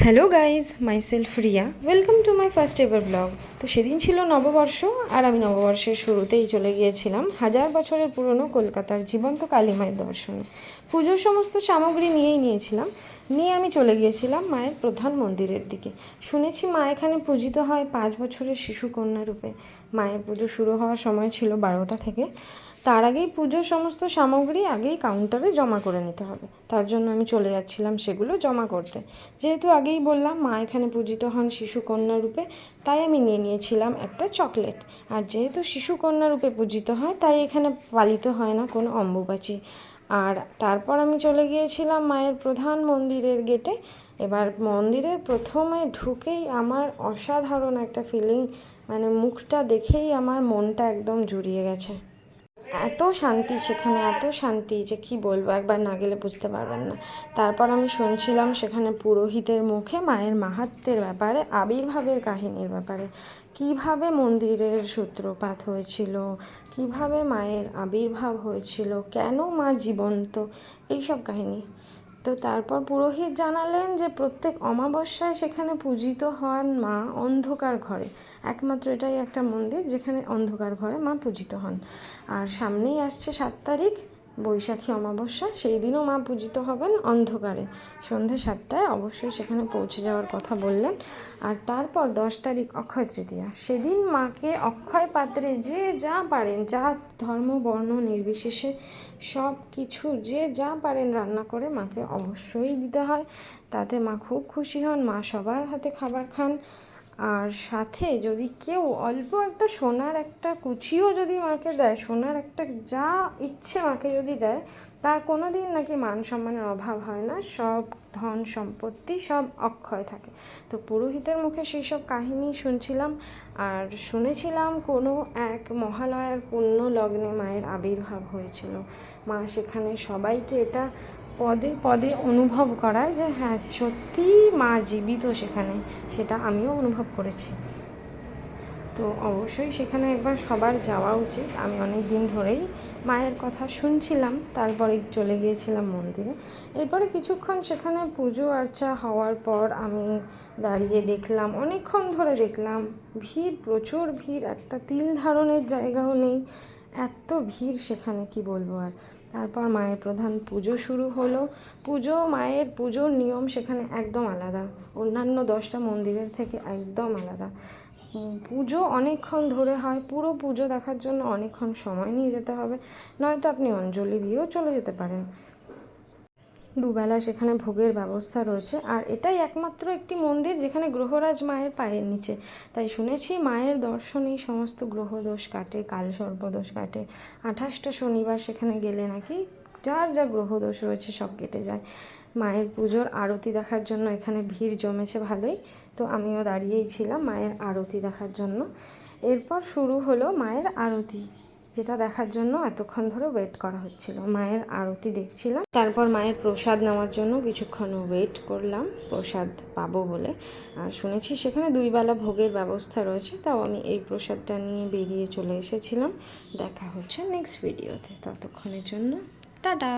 Hello guys, myself Riya, welcome to my first ever blog. তো সেদিন ছিল নববর্ষ, আর আমি নববর্ষের শুরুতেই চলে গিয়েছিলাম 1000 বছরের পুরনো কলকাতার জীবন্ত কালী মায়ের দর্শনে। পুজোর সমস্ত সামগ্রী নিয়েছিলাম, নিয়ে আমি চলে গিয়েছিলাম মায়ের প্রধান মন্দিরের দিকে। শুনেছি মা এখানে পূজিত হয় 5 বছরের শিশু কন্যা রূপে। মায়ের পুজো শুরু হওয়ার সময় ছিল 12টা থেকে। তার আগেই পুজোর সমস্ত সামগ্রী আগেই কাউন্টারে জমা করে নিতে হবে। তার জন্য আমি চলে যাচ্ছিলাম সেগুলো জমা করতে। যেহেতু আগেই বললাম মা এখানে পূজিত হন শিশু কন্যা রূপে, তাই আমি নিয়েছিলাম একটা চকলেট। আর যেহেতু শিশু কন্যা রূপে পূজিত হয়, তাই এখানে পালিত হয় না কোনো অম্বুবাচী। আর তারপর আমি চলে গিয়েছিলাম মায়ের প্রধান মন্দিরের গেটে। এবার মন্দিরের প্রথমে ঢুকেই আমার অসাধারণ একটা ফিলিং, মানে মুখটা দেখেই আমার মনটা একদম জুড়িয়ে গেছে। এত শান্তি সেখানে, এত শান্তি যে কি বলবো, একবার না গেলে বুঝতে পারবেন না। তারপর আমি শুনছিলাম সেখানে পুরোহিতের মুখে মায়ের মাহাত্ম্যের ব্যাপারে, আবির্ভাবের কাহিনীর ব্যাপারে, কিভাবে মন্দিরের সূত্রপাত হয়েছিল, কিভাবে মায়ের আবির্ভাব হয়েছিল, কেন মা জীবন্ত, এইসব কাহিনী। তো তারপর পুরোহিত জানালেন যে প্রত্যেক অমাবস্যায় সেখানে পূজিত হন মা অন্ধকার ঘরে। একমাত্র এটাই একটা মন্দির যেখানে অন্ধকার ঘরে মা পূজিত হন। আর সামনেই আসছে 7 তারিখ, বৈশাখী অমাবস্যা, সেই দিনও মা পূজিত হবেন অন্ধকারে। সন্ধে 7টায় অবশ্যই সেখানে পৌঁছে যাওয়ার কথা বললেন। আর তারপর 10 তারিখ অক্ষয় তৃতীয়া, সেদিন মাকে অক্ষয় পাত্রে যে যা পারেন, যা ধর্ম বর্ণ নির্বিশেষে সব কিছু যে যা পারেন রান্না করে মাকে অবশ্যই দিতে হয়। তাতে মা খুব খুশি হন, মা সবার হাতে খাবার খান। আর সাথে যদি কেউ অল্প একটা সোনার একটা কুচিও যদি মাকে দেয়, সোনার একটা যা ইচ্ছে মাকে যদি দেয়, তার কোনো দিন নাকি মান সম্মানের অভাব হয় না, সব ধন সম্পত্তি সব অক্ষয় থাকে। তো পুরোহিতের মুখে সেই সব কাহিনী শুনছিলাম। আর শুনেছিলাম কোনো এক মহালয়ার পুণ্য লগ্নে মায়ের আবির্ভাব হয়েছিল। মা সেখানে সবাইকে এটা পদে পদে অনুভব করায় যে হ্যাঁ, সত্যিই মা জীবিত সেখানে, সেটা আমিও অনুভব করেছি। তো অবশ্যই সেখানে একবার সবার যাওয়া উচিত। আমি অনেক দিন ধরেই মায়ের কথা শুনছিলাম, তারপরে চলে গিয়েছিলাম মন্দিরে। এরপরে কিছুক্ষণ সেখানে পুজো আর্চা হওয়ার পর আমি দাঁড়িয়ে দেখলাম, অনেকক্ষণ ধরে দেখলাম ভিড়, প্রচুর ভিড়, একটা তিল ধারণের জায়গাও নেই, এত ভিড় সেখানে কি বলবো আর। তারপর মায়ের প্রধান পুজো শুরু হলো। মায়ের পুজোর নিয়ম সেখানে একদম আলাদা, অন্যান্য 10টা মন্দিরের থেকে একদম আলাদা। পুজো অনেকক্ষণ ধরে হয়, পুরো পুজো দেখার জন্য অনেকক্ষণ সময় নিয়ে যেতে হবে, নয়তো আপনি অঞ্জলি দিয়েও চলে যেতে পারেন। দুবেলা সেখানে ভোগের ব্যবস্থা রয়েছে। আর এটাই একমাত্র একটি মন্দির যেখানে গ্রহরাজ মায়ের পায়ের নিচে। তাই শুনেছি মায়ের দর্শনেই সমস্ত গ্রহদোষ কাটে, কালসর্পদোষ কাটে। 28টা শনিবার সেখানে গেলে নাকি যার যা গ্রহদোষ রয়েছে সব কেটে যায়। মায়ের পুজোর আরতি দেখার জন্য এখানে ভিড় জমেছে ভালোই। তো আমিও দাঁড়িয়েই ছিলাম মায়ের আরতি দেখার জন্য। এরপর শুরু হলো মায়ের আরতি, যেটা দেখার জন্য এতক্ষণ ধরে ওয়েট করা হচ্ছিল। মায়ের আরতি দেখছিলাম, তারপর মায়ের প্রসাদ নেওয়ার জন্য কিছুক্ষণ ওয়েট করলাম প্রসাদ পাবো বলে। আর শুনেছি সেখানে 2 বেলা ভোগের ব্যবস্থা রয়েছে, তাও আমি এই প্রসাদটা নিয়ে বেরিয়ে চলে এসেছিলাম। দেখা হচ্ছে নেক্সট ভিডিওতে, ততক্ষণের জন্য টাটা।